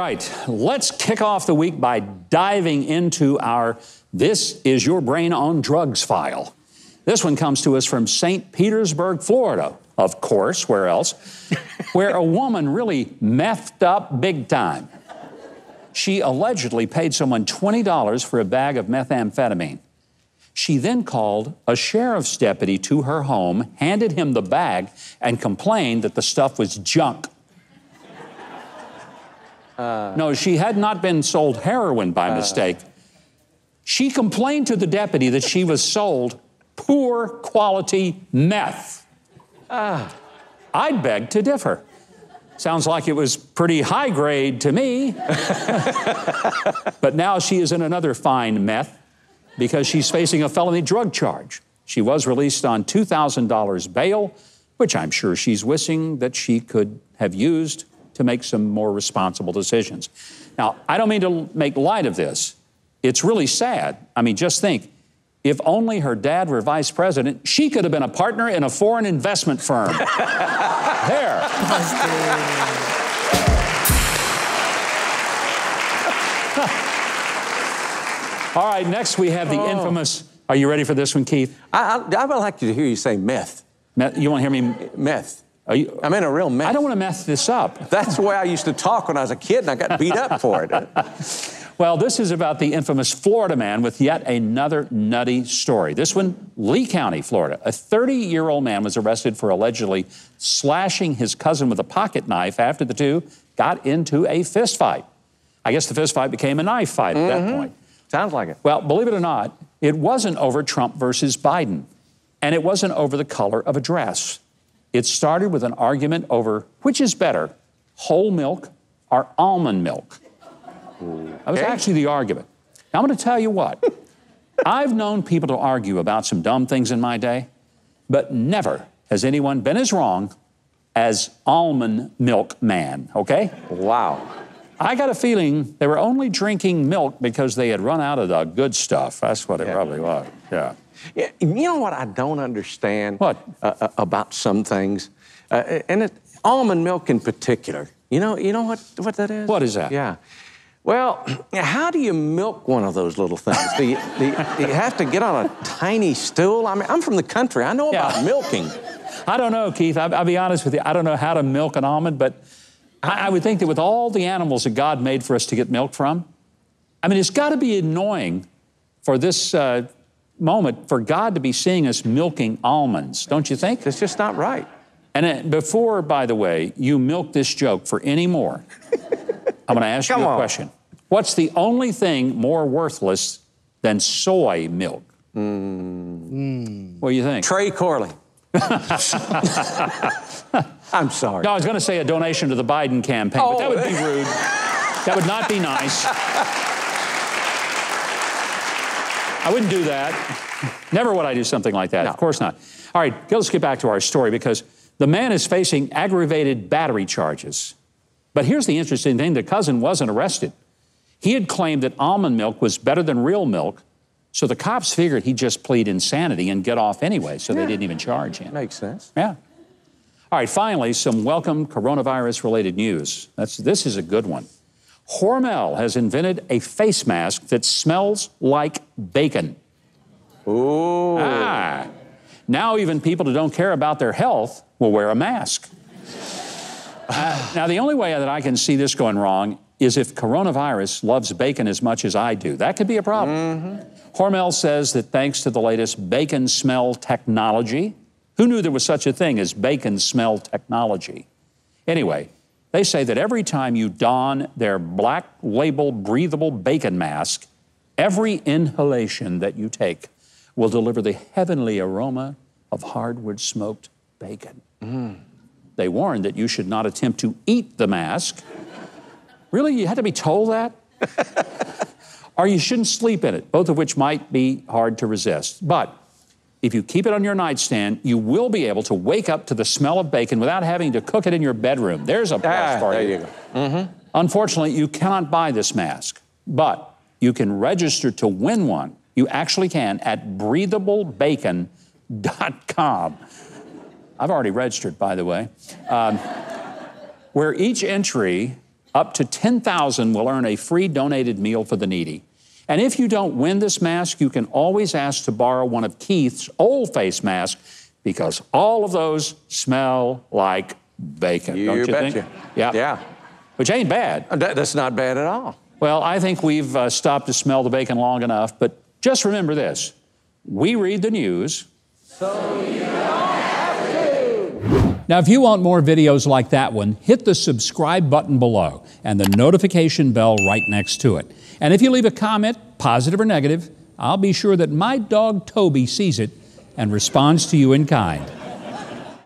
right, let's kick off the week by diving into our This Is Your Brain on Drugs file. This one comes to us from St. Petersburg, Florida, of course, where else, where a woman really methed up big time. She allegedly paid someone $20 for a bag of methamphetamine. She then called a sheriff's deputy to her home, handed him the bag, and complained that the stuff was junk. No, she had not been sold heroin by mistake. She complained to the deputy that she was sold poor quality meth. I'd beg to differ. Sounds like it was pretty high grade to me. But now she is in another fine meth because she's facing a felony drug charge. She was released on $2,000 bail, which I'm sure she's wishing that she could have used to make some more responsible decisions. Now, I don't mean to make light of this. It's really sad. I mean, just think, if only her dad were vice president, she could have been a partner in a foreign investment firm. There. All right, next we have the infamous, are you ready for this one, Keith? I would like to hear you say meth. You want to hear me? Meth. I'm in a real mess. I don't want to mess this up. That's the way I used to talk when I was a kid, and I got beat up for it. Well, this is about the infamous Florida man with yet another nutty story. This one, Lee County, Florida. A 30-year-old man was arrested for allegedly slashing his cousin with a pocket knife after the two got into a fist fight. I guess the fist fight became a knife fight at that point. Sounds like it. Well, believe it or not, it wasn't over Trump versus Biden, and it wasn't over the color of a dress. It started with an argument over which is better, whole milk or almond milk. That was actually the argument. Now, I'm going to tell you what. I've known people to argue about some dumb things in my day, but never has anyone been as wrong as almond milk man, okay? Wow. I got a feeling they were only drinking milk because they had run out of the good stuff. That's what it probably was, yeah. Yeah, you know what I don't understand? What? About some things, and almond milk in particular. You know what that is? What is that? Yeah. Well, how do you milk one of those little things? Do you have to get on a tiny stool? I mean, I'm from the country. I know about milking. I don't know, Keith. I'll be honest with you. I don't know how to milk an almond, but I would think that with all the animals that God made for us to get milk from, I mean, it's got to be annoying for this moment for God to be seeing us milking almonds, don't you think? It's just not right. And before, by the way, you milk this joke for any more, I'm going to ask you a question. What's the only thing more worthless than soy milk? What do you think? Trey Corley. I'm sorry. No, I was going to say a donation to the Biden campaign, but that would be rude. That would not be nice. I wouldn't do that. Never would I do something like that. No. Of course not. All right, let's get back to our story because the man is facing aggravated battery charges. But here's the interesting thing. The cousin wasn't arrested. He had claimed that almond milk was better than real milk, so the cops figured he'd just plead insanity and get off anyway, so they didn't even charge him. Makes sense. Yeah. All right, finally, some welcome coronavirus-related news. This is a good one. Hormel has invented a face mask that smells like bacon. Ooh. Now even people who don't care about their health will wear a mask. Now, the only way that I can see this going wrong is if coronavirus loves bacon as much as I do. That could be a problem. Hormel says that thanks to the latest bacon smell technology, who knew there was such a thing as bacon smell technology? Anyway, they say that every time you don their black label breathable bacon mask, every inhalation that you take will deliver the heavenly aroma of hardwood smoked bacon. They warn that you should not attempt to eat the mask. Really, you had to be told that? Or you shouldn't sleep in it, both of which might be hard to resist. But if you keep it on your nightstand, you will be able to wake up to the smell of bacon without having to cook it in your bedroom. There's a plus for you. There you go. Unfortunately, you cannot buy this mask, but you can register to win one. You actually can at breathablebacon.com. I've already registered, by the way, where each entry up to 10,000 will earn a free donated meal for the needy. And if you don't win this mask, you can always ask to borrow one of Keith's old face masks, because all of those smell like bacon, don't you think? Yeah. Which ain't bad. That's not bad at all. Well, I think we've stopped to smell the bacon long enough, but just remember this. We read the news, so you don't have to. Now, if you want more videos like that one, hit the subscribe button below and the notification bell right next to it. And if you leave a comment, positive or negative, I'll be sure that my dog Toby sees it and responds to you in kind.